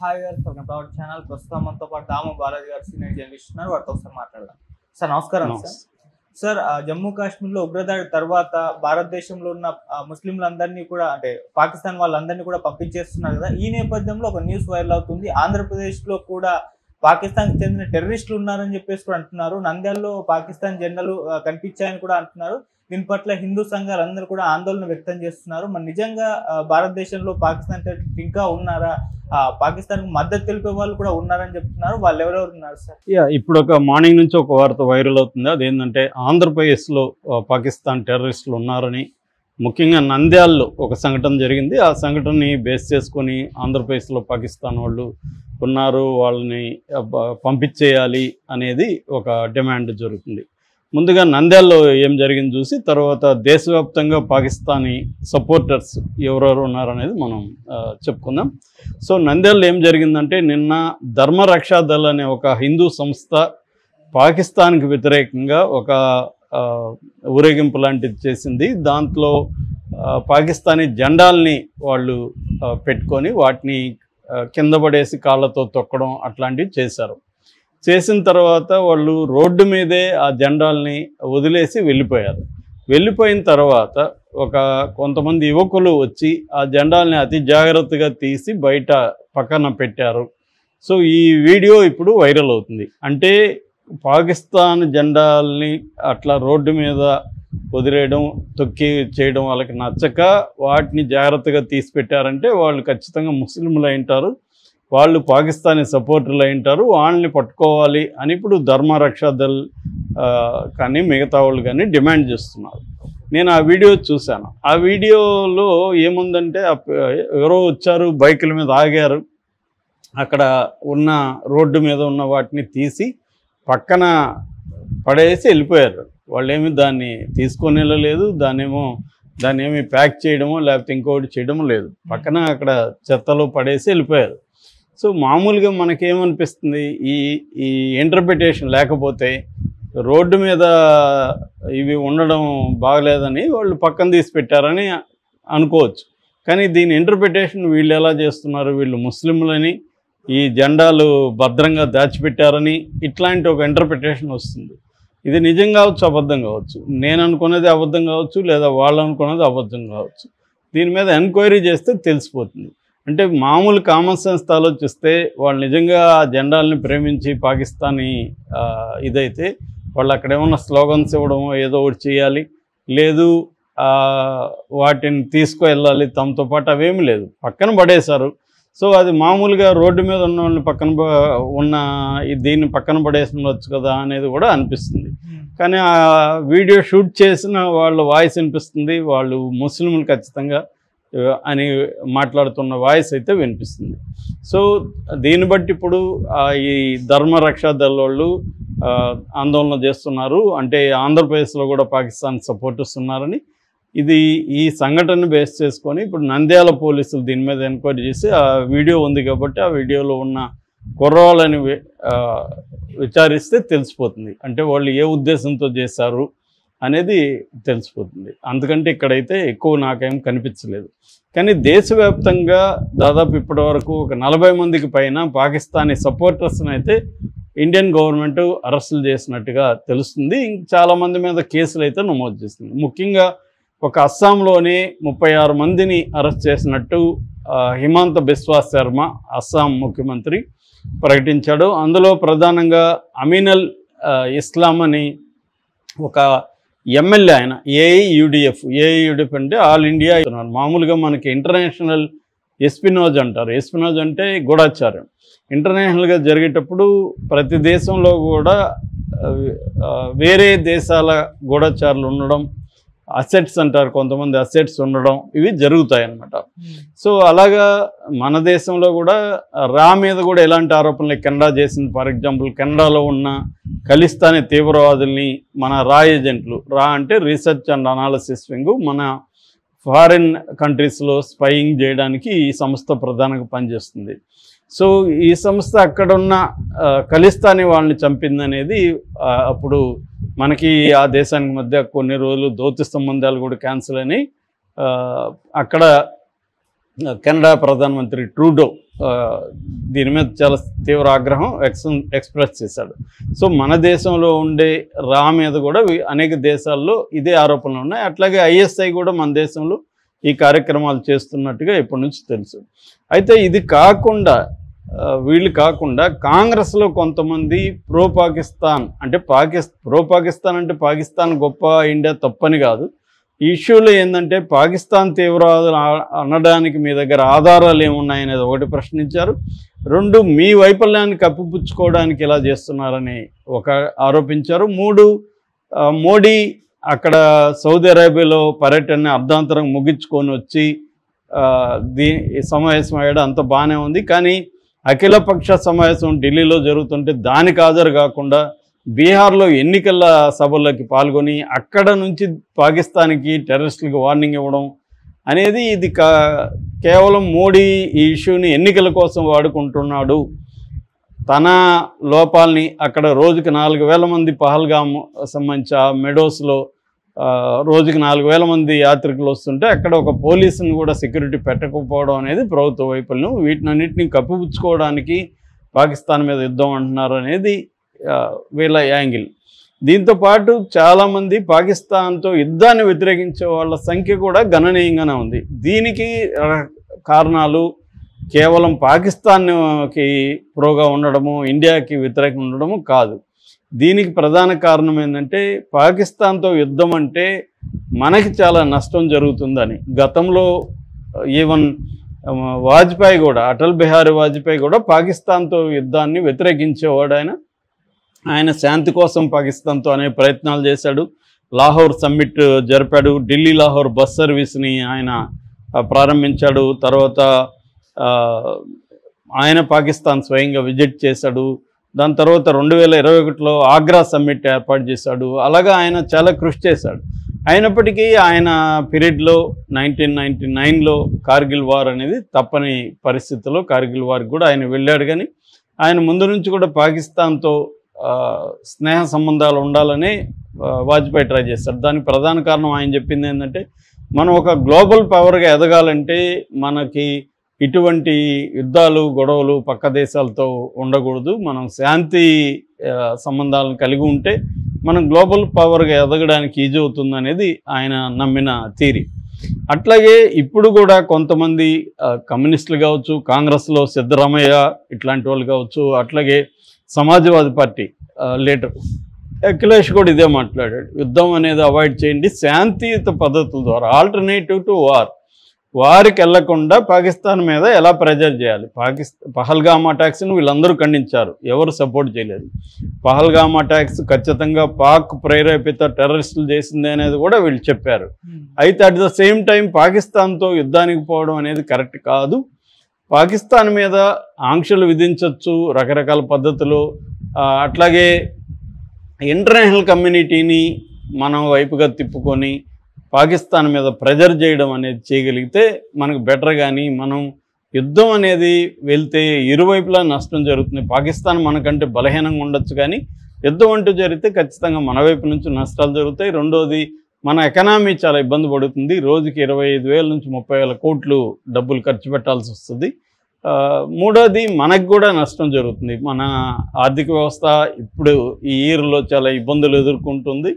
Hi గారు our channel ప్రస్తుతం మనతో పాటు దాము బాలాజీ గారు సీనియర్ జర్నలిస్ట్ ఉన్నారు. వారితో ఒకసారి మాట్లాడదాం. సార్ నమస్కారం. సార్ జమ్మూ కాశ్మీర్లో ఉగ్రదాడి తర్వాత భారతదేశంలో ఉన్న ముస్లింలందరినీ కూడా అంటే పాకిస్తాన్ వాళ్ళందరినీ కూడా పంపించేస్తున్నారు కదా. ఈ నేపథ్యంలో ఒక న్యూస్ వైరల్ అవుతుంది. ఆంధ్రప్రదేశ్లో కూడా పాకిస్తాన్కి చెందిన టెర్రరిస్టులు ఉన్నారని చెప్పేసి కూడా అంటున్నారు. నంద్యాలలో పాకిస్తాన్ జెండాలు కనిపించాయని కూడా అంటున్నారు. దీని పట్ల హిందూ సంఘాలు అందరూ కూడా ఆందోళన వ్యక్తం చేస్తున్నారు. మరి నిజంగా భారతదేశంలో పాకిస్తాన్ టెర్రరిస్టులు ఇంకా ఉన్నారా, పాకిస్తాన్ కు మద్దతు తెలిపే వాళ్ళు కూడా ఉన్నారని చెప్తున్నారు. వాళ్ళు ఎవరెవరు ఉన్నారు సార్? ఇప్పుడు ఒక మార్నింగ్ నుంచి ఒక వార్త వైరల్ అవుతుంది. అదేంటంటే ఆంధ్రప్రదేశ్లో పాకిస్తాన్ టెర్రరిస్టులు ఉన్నారని, ముఖ్యంగా నంద్యాలలో ఒక సంఘటన జరిగింది. ఆ సంఘటనని బేస్ చేసుకొని ఆంధ్రప్రదేశ్లో పాకిస్తాన్ వాళ్ళు ఉన్నారు, వాళ్ళని పంపించేయాలి అనేది ఒక డిమాండ్ జరుగుతుంది. ముందుగా నంద్యాలలో ఏం జరిగింది చూసి తర్వాత దేశవ్యాప్తంగా పాకిస్తానీ సపోర్టర్స్ ఎవరెవరు ఉన్నారనేది మనం చెప్పుకుందాం. సో నంద్యాలలో ఏం జరిగిందంటే నిన్న ధర్మరక్షా దళ్ అనే ఒక హిందూ సంస్థ పాకిస్తాన్కి వ్యతిరేకంగా ఒక ఊరేగింపు లాంటిది చేసింది. దాంట్లో పాకిస్తానీ జెండాల్ని వాళ్ళు పెట్టుకొని వాటిని కింద పడేసి కాళ్ళతో తొక్కడం అట్లాంటివి చేశారు. చేసిన తర్వాత వాళ్ళు రోడ్డు మీదే ఆ జెండాల్ని వదిలేసి వెళ్ళిపోయారు. వెళ్ళిపోయిన తర్వాత కొంతమంది యువకులు వచ్చి ఆ జెండాల్ని అతి జాగ్రత్తగా తీసి బయట పక్కన పెట్టారు. సో ఈ వీడియో ఇప్పుడు వైరల్ అవుతుంది. అంటే పాకిస్తాన్ జెండాల్ని అట్లా రోడ్డు మీద వదిలేయడం, తొక్కి చేయడం వాళ్ళకి నచ్చక వాటిని జాగ్రత్తగా తీసి పెట్టారంటే వాళ్ళు ఖచ్చితంగా ముస్లింలు అయింటారు, వాళ్ళు పాకిస్తానీ సపోర్టర్లు అయింటారు, వాళ్ళని పట్టుకోవాలి అని ఇప్పుడు ధర్మరక్షా దళ్ కానీ మిగతా వాళ్ళు కానీ డిమాండ్ చేస్తున్నారు. నేను ఆ వీడియో చూశాను. ఆ వీడియోలో ఏముందంటే ఎవరో వచ్చారు, బైకుల మీద ఆగారు, అక్కడ ఉన్న రోడ్డు మీద ఉన్న వాటిని తీసి పక్కన పడేసి వెళ్ళిపోయారు. వాళ్ళేమి దాన్ని తీసుకొని వెళ్ళలేదు, దాన్ని ఏమి ప్యాక్ చేయడమో లేకపోతే ఇంకోటి చేయడమో లేదు, పక్కన అక్కడ చెత్తలో పడేసి వెళ్ళిపోయారు. సో మామూలుగా మనకేమనిపిస్తుంది, ఈ ఇంటర్ప్రిటేషన్ లేకపోతే రోడ్డు మీద ఇవి ఉండడం బాగలేదని వాళ్ళు పక్కన తీసి పెట్టారని అనుకోవచ్చు. కానీ దీని ఇంటర్ప్రిటేషన్ వీళ్ళు ఎలా చేస్తున్నారు, వీళ్ళు ముస్లింలని ఈ జెండాలు భద్రంగా దాచిపెట్టారని ఇట్లాంటి ఒక ఇంటర్ప్రిటేషన్ వస్తుంది. ఇది నిజం కావచ్చు, అబద్ధం కావచ్చు, నేను అనుకున్నది అబద్ధం కావచ్చు, లేదా వాళ్ళు అనుకున్నది అబద్ధం కావచ్చు. దీని మీద ఎంక్వైరీ చేస్తే తెలిసిపోతుంది. అంటే మామూలు కామన్ సెన్స్ ఆలోచిస్తే వాళ్ళు నిజంగా ఆ జెండాలని ప్రేమించి పాకిస్తానీ ఇదైతే వాళ్ళు అక్కడ ఏమన్నా స్లోగన్స్ ఇవ్వడమో ఏదో ఒకటి చేయాలి, లేదు వాటిని తీసుకువెళ్ళాలి తమతో పాటు, అవేమీ లేదు, పక్కన పడేశారు. సో అది మామూలుగా రోడ్డు మీద ఉన్న వాళ్ళని దీన్ని పక్కన పడేసి ఉండొచ్చు కదా అనేది కూడా అనిపిస్తుంది. కానీ ఆ వీడియో షూట్ చేసిన వాళ్ళ వాయిస్ వినిపిస్తుంది, వాళ్ళు ముస్లింలు ఖచ్చితంగా అని మాట్లాడుతున్న వాయిస్ అయితే వినిపిస్తుంది. సో దీన్ని బట్టి ఇప్పుడు ఈ ధర్మరక్షా దళ్ వాళ్ళు ఆందోళన చేస్తున్నారు. అంటే ఆంధ్రప్రదేశ్లో కూడా పాకిస్తాన్ సపోర్టర్స్ ఉన్నారని, ఈ సంఘటన బేస్ చేసుకొని ఇప్పుడు నంద్యాల పోలీసులు దీని మీద ఎంక్వైరీ చేసి ఆ వీడియో ఉంది కాబట్టి ఆ వీడియోలో ఉన్న కుర్రాళ్ళని విచారిస్తే తెలిసిపోతుంది. అంటే వాళ్ళు ఏ ఉద్దేశంతో చేశారు అనేది తెలిసిపోతుంది. అందుకంటే ఇక్కడైతే ఎక్కువ నాకేం కనిపించలేదు. కానీ దేశవ్యాప్తంగా దాదాపు ఇప్పటి వరకు ఒక 40 మందికి పైన పాకిస్తానీ సపోర్టర్స్ని అయితే ఇండియన్ గవర్నమెంట్ అరెస్టులు చేసినట్టుగా తెలుస్తుంది. చాలామంది మీద కేసులు అయితే నమోదు చేస్తుంది. ముఖ్యంగా ఒక అస్సాంలోనే 36 మందిని అరెస్ట్ చేసినట్టు హిమంత బిస్వా శర్మ అస్సాం ముఖ్యమంత్రి ప్రకటించాడు. అందులో ప్రధానంగా అమీనల్ ఇస్లాం అని ఒక ఎమ్మెల్యే, ఆయన ఏఐయుడిఎఫ్ అంటే ఆల్ ఇండియా. మామూలుగా మనకి ఇంటర్నేషనల్ ఎస్పినోజ్ అంటారు. ఎస్పినోజ్ అంటే గూఢాచార్యం. ఇంటర్నేషనల్గా జరిగేటప్పుడు ప్రతి దేశంలో కూడా వేరే దేశాల గూఢాచారులు ఉండడం, అసెట్స్ అంటారు, కొంతమంది అసెట్స్ ఉండడం, ఇవి జరుగుతాయి అన్నమాట. సో అలాగా మన దేశంలో కూడా రా మీద కూడా ఎలాంటి ఆరోపణలు కెనడా చేసింది. ఫర్ ఎగ్జాంపుల్ కెనడాలో ఉన్న ఖలిస్తానీ తీవ్రవాదుల్ని మన రా ఏజెంట్లు, రా అంటే రీసెర్చ్ అండ్ అనాలిసిస్ వింగ్, మన ఫారిన్ కంట్రీస్లో స్పైయింగ్ చేయడానికి ఈ సంస్థ ప్రధానంగా పనిచేస్తుంది. సో ఈ సంస్థ అక్కడున్న ఖలిస్తానీ వాళ్ళని చంపిందనేది అప్పుడు మనకి ఆ దేశానికి మధ్య కొన్ని రోజులు దౌత్య సంబంధాలు కూడా క్యాన్సిల్ అని అక్కడ కెనడా ప్రధానమంత్రి ట్రూడో దీని మీద చాలా తీవ్ర ఆగ్రహం ఎక్స్ప్రెస్ చేశాడు. సో మన దేశంలో ఉండే రా మీద కూడా అనేక దేశాల్లో ఇదే ఆరోపణలు ఉన్నాయి. అట్లాగే ఐఎస్ఐ కూడా మన దేశంలో ఈ కార్యక్రమాలు చేస్తున్నట్టుగా ఇప్పటి నుంచి తెలుసు. అయితే ఇది కాకుండా వీళ్ళు కాకుండా కాంగ్రెస్లో కొంతమంది ప్రో పాకిస్తాన్ అంటే పాకిస్తాన్ అంటే పాకిస్తాన్ గొప్ప, ఇండియా తప్పని కాదు. ఈ ఇష్యూలో ఏంటంటే పాకిస్తాన్ తీవ్రవాదులు అనడానికి మీ దగ్గర ఆధారాలు ఏమున్నాయనేది ఒకటి ప్రశ్నించారు. రెండు, మీ వైఫల్యాన్ని కప్పిపుచ్చుకోవడానికి ఇలా చేస్తున్నారని ఆరోపించారు. మూడు, మోడీ అక్కడ సౌదీ అరేబియాలో పర్యటన అర్ధాంతరం ముగించుకొని వచ్చి సమావేశం అయ్యాడు, అంత బాగానే ఉంది. కానీ అఖిలపక్ష సమావేశం ఢిల్లీలో జరుగుతుంటే దానికి హాజరు కాకుండా బీహార్లో ఎన్నికల సభల్లోకి పాల్గొని అక్కడ నుంచి పాకిస్తాన్కి టెర్రరిస్టులకు వార్నింగ్ ఇవ్వడం అనేది ఇది కేవలం మోడీ ఈ ఇష్యూని ఎన్నికల కోసం వాడుకుంటున్నాడు. తన లోపాలని అక్కడ రోజుకి 4,000 మంది పహల్గామ్ సంబంధించి ఆ మెడోస్లో రోజుకి 4,000 మంది యాత్రికులు వస్తుంటే అక్కడ ఒక పోలీసుని కూడా సెక్యూరిటీ పెట్టకపోవడం అనేది ప్రభుత్వ వైఫల్యం. వీటినన్నింటినీ కప్పిపుచ్చుకోవడానికి పాకిస్తాన్ మీద యుద్ధం అంటున్నారు అనేది వీళ్ళ యాంగిల్. దీంతోపాటు చాలామంది పాకిస్తాన్తో యుద్ధాన్ని వ్యతిరేకించే వాళ్ళ సంఖ్య కూడా గణనీయంగానే ఉంది. దీనికి కారణాలు కేవలం పాకిస్తాన్కి ప్రోగా ఉండడము, ఇండియాకి వ్యతిరేకంగా ఉండడము కాదు. దీనికి ప్రధాన కారణం ఏంటంటే పాకిస్తాన్తో యుద్ధం అంటే మనకి చాలా నష్టం జరుగుతుందని. గతంలో ఈవెన్ వాజ్పేయి కూడా, అటల్ బిహారీ వాజ్పేయి కూడా పాకిస్తాన్తో యుద్ధాన్ని వ్యతిరేకించేవాడు. ఆయన శాంతి కోసం పాకిస్తాన్తో అనేక ప్రయత్నాలు చేశాడు. లాహోర్ సమ్మిట్ జరిపాడు. ఢిల్లీ లాహోర్ బస్ సర్వీస్ని ఆయన ప్రారంభించాడు. తర్వాత ఆయన పాకిస్తాన్ స్వయంగా విజిట్ చేశాడు. దాని తర్వాత 2021లో ఆగ్రా సమ్మిట్ ఏర్పాటు చేశాడు. అలాగా ఆయన చాలా కృషి చేశాడు. అయినప్పటికీ ఆయన పీరియడ్లో 1999లో కార్గిల్ వార్ అనేది తప్పని పరిస్థితుల్లో కార్గిల్ వార్కి కూడా ఆయన వెళ్ళాడు. కానీ ఆయన ముందు నుంచి కూడా పాకిస్తాన్తో స్నేహ సంబంధాలు ఉండాలని వాజ్పేయి ట్రై చేశారు. దానికి ప్రధాన కారణం ఆయన చెప్పింది ఏంటంటే మనం ఒక గ్లోబల్ పవర్గా ఎదగాలంటే మనకి ఇటువంటి యుద్ధాలు, గొడవలు పక్క దేశాలతో ఉండకూడదు. మనం శాంతి సంబంధాలను కలిగి ఉంటే మనం గ్లోబల్ పవర్గా ఎదగడానికి ఈజీ అవుతుంది అనేది ఆయన నమ్మిన థియరీ. అట్లాగే ఇప్పుడు కూడా కొంతమంది కమ్యూనిస్టులు కావచ్చు, కాంగ్రెస్లో సిద్ధరామయ్య ఇట్లాంటి వాళ్ళు కావచ్చు, అట్లాగే సమాజ్వాదీ పార్టీ లీడర్ అఖిలేష్ కూడా ఇదే మాట్లాడాడు. యుద్ధం అనేది అవాయిడ్ చేయండి, శాంతియుత పద్ధతుల ద్వారా ఆల్టర్నేటివ్ టు వారికి వెళ్లకుండా పాకిస్తాన్ మీద ఎలా ప్రెజర్ చేయాలి. పహల్గామ్ అటాక్స్ని వీళ్ళందరూ ఖండించారు, ఎవరు సపోర్ట్ చేయలేదు. పహల్గామ్ అటాక్స్ ఖచ్చితంగా పాక్ ప్రేరేపిత టెర్రరిస్టులు చేసింది అనేది కూడా వీళ్ళు చెప్పారు. అయితే అట్ ద సేమ్ టైం పాకిస్తాన్తో యుద్ధానికి పోవడం అనేది కరెక్ట్ కాదు. పాకిస్తాన్ మీద ఆంక్షలు విధించవచ్చు రకరకాల పద్ధతులు. అట్లాగే ఇంటర్నేషనల్ కమ్యూనిటీని మనం వైపుగా తిప్పుకొని పాకిస్తాన్ మీద ప్రెజర్ చేయడం అనేది చేయగలిగితే మనకు బెటర్. కానీ మనం యుద్ధం అనేది వెళ్తే ఇరువైపులా నష్టం జరుగుతుంది. పాకిస్తాన్ మనకంటే బలహీనంగా ఉండొచ్చు, కానీ యుద్ధం అంటూ జరిగితే ఖచ్చితంగా మన వైపు నుంచి నష్టాలు జరుగుతాయి. రెండోది, మన ఎకనామీ చాలా ఇబ్బంది పడుతుంది. రోజుకి 25,000 నుంచి 30,000 కోట్లు డబ్బులు ఖర్చు పెట్టాల్సి వస్తుంది. మూడోది, మనకు కూడా నష్టం జరుగుతుంది. మన ఆర్థిక వ్యవస్థ ఇప్పుడు ఈ ఇయర్లో చాలా ఇబ్బందులు ఎదుర్కొంటుంది.